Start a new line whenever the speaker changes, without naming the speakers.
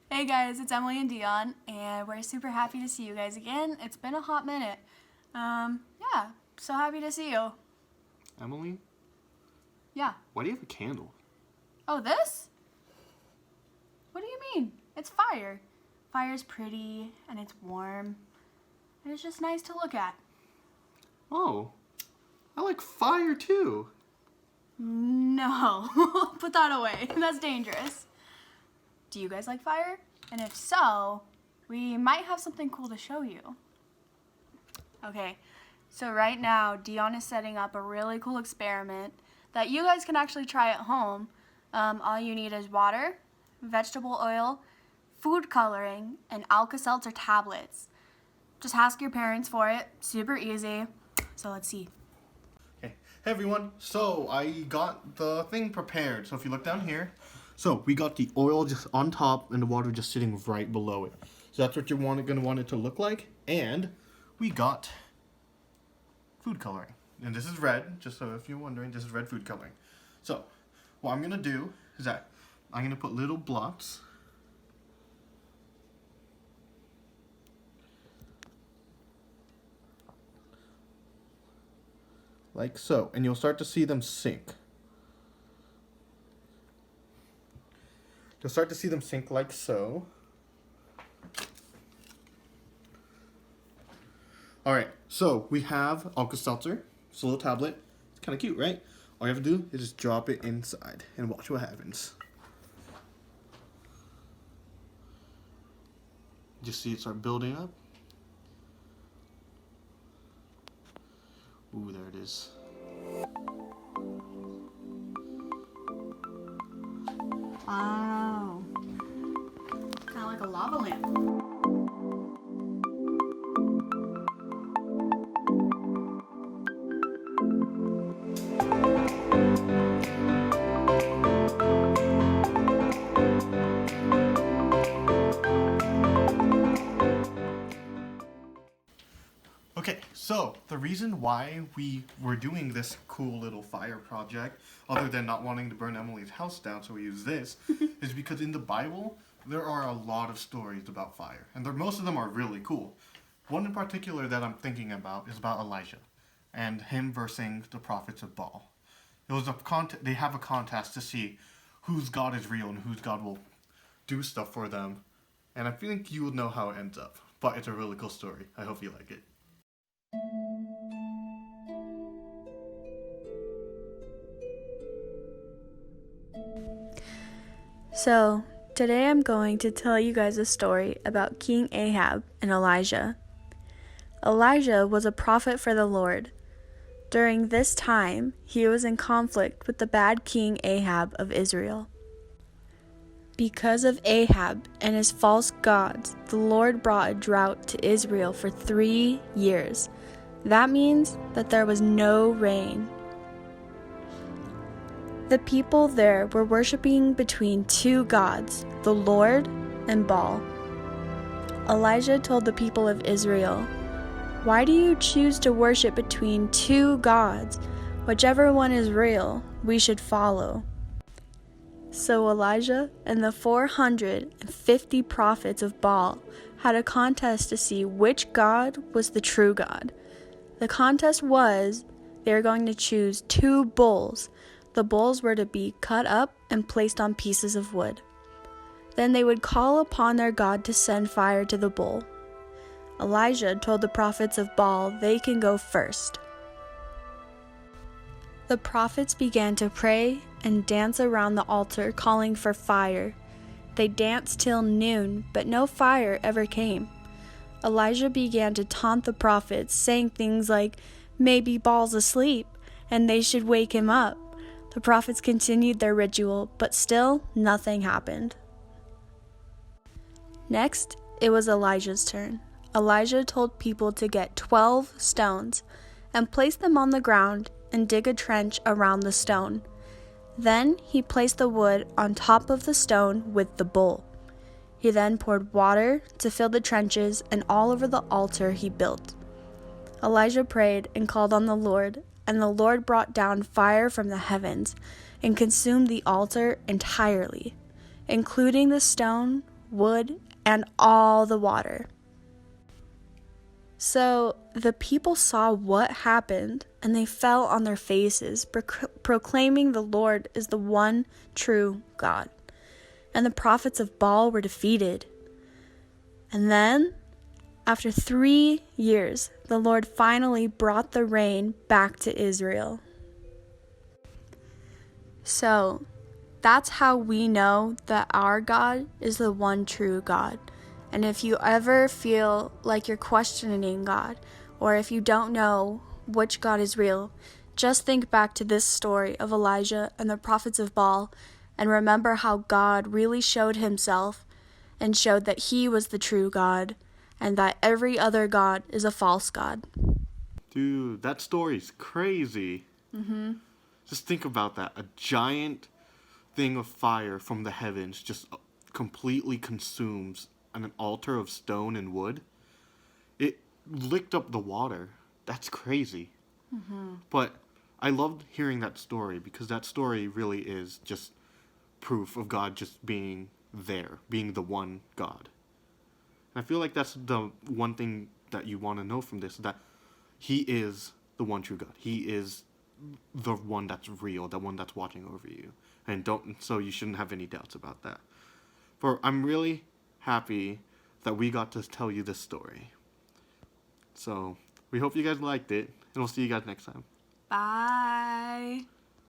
Hey guys, it's Emily and Dion, and we're super happy to see you guys again. It's been a hot minute. Yeah, so happy to see you.
Emily?
Yeah.
Why do you have a candle?
Oh, this? What do you mean? It's fire. Fire's pretty, and it's warm, and it's just nice to look at.
Oh, I like fire too.
No, put that away. That's dangerous. Do you guys like fire? And if so, we might have something cool to show you. Okay, so right now, Dion is setting up a really cool experiment that you guys can actually try at home. All you need is water, vegetable oil, food coloring, and Alka-Seltzer tablets. Just ask your parents for it. Super easy. So let's see.
Okay. Hey everyone, so I got the thing prepared. So if you look down here, so we got the oil just on top and the water just sitting right below it. So that's what you're gonna want it to look like. And we got food coloring. And this is red, just so if you're wondering, this is red food coloring. So what I'm gonna do is that I'm gonna put little blots like so, and you'll start to see them sink. You'll start to see them sink like so. Alright, so we have Alka-Seltzer. It's a little tablet. It's kind of cute, right? All you have to do is just drop it inside and watch what happens. Just see it start building up. Ooh, there it is.
Oh, kind of like a lava lamp.
Okay, so the reason why we were doing this cool little fire project, other than not wanting to burn Emily's house down, so we use this, is because in the Bible, there are a lot of stories about fire, and most of them are really cool. One in particular that I'm thinking about is about Elijah, and him versing the prophets of Baal. It was they have a contest to see whose God is real and whose God will do stuff for them, and I think you will know how it ends up, but it's a really cool story. I hope you like it.
So, today I'm going to tell you guys a story about King Ahab and Elijah. Elijah was a prophet for the Lord. During this time, he was in conflict with the bad King Ahab of Israel. Because of Ahab and his false gods, the Lord brought a drought to Israel for 3 years. That means that there was no rain. The people there were worshiping between 2 gods, the Lord and Baal. Elijah told the people of Israel, "Why do you choose to worship between 2 gods? Whichever one is real, we should follow." So Elijah and the 450 prophets of Baal had a contest to see which god was the true God. The contest was they were going to choose 2 bulls. The bulls were to be cut up and placed on pieces of wood. Then they would call upon their God to send fire to the bull. Elijah told the prophets of Baal they can go first. The prophets began to pray and dance around the altar, calling for fire. They danced till noon, but no fire ever came. Elijah began to taunt the prophets, saying things like, "Maybe Baal's asleep, and they should wake him up." The prophets continued their ritual, but still nothing happened. Next, it was Elijah's turn. Elijah told people to get 12 stones and place them on the ground and dig a trench around the stone. Then he placed the wood on top of the stone with the bull. He then poured water to fill the trenches and all over the altar he built. Elijah prayed and called on the Lord, and the Lord brought down fire from the heavens and consumed the altar entirely, including the stone, wood, and all the water. So the people saw what happened, and they fell on their faces, proclaiming the Lord is the one true God. And the prophets of Baal were defeated. And then, after 3 years, the Lord finally brought the rain back to Israel. So, that's how we know that our God is the one true God. And if you ever feel like you're questioning God, or if you don't know which God is real, just think back to this story of Elijah and the prophets of Baal, and remember how God really showed himself and showed that he was the true God, and that every other God is a false God.
Dude, that story's crazy. Just think about that. A giant thing of fire from the heavens just completely consumes an altar of stone and wood. It licked up the water. That's crazy. But I loved hearing that story because that story really is just proof of God just being there, being the one God. And I feel like that's the one thing that you want to know from this, that he is the one true God. He is the one that's real, the one that's watching over you. So you shouldn't have any doubts about that. For I'm really happy that we got to tell you this story. So we hope you guys liked it, and we'll see you guys next time.
Bye.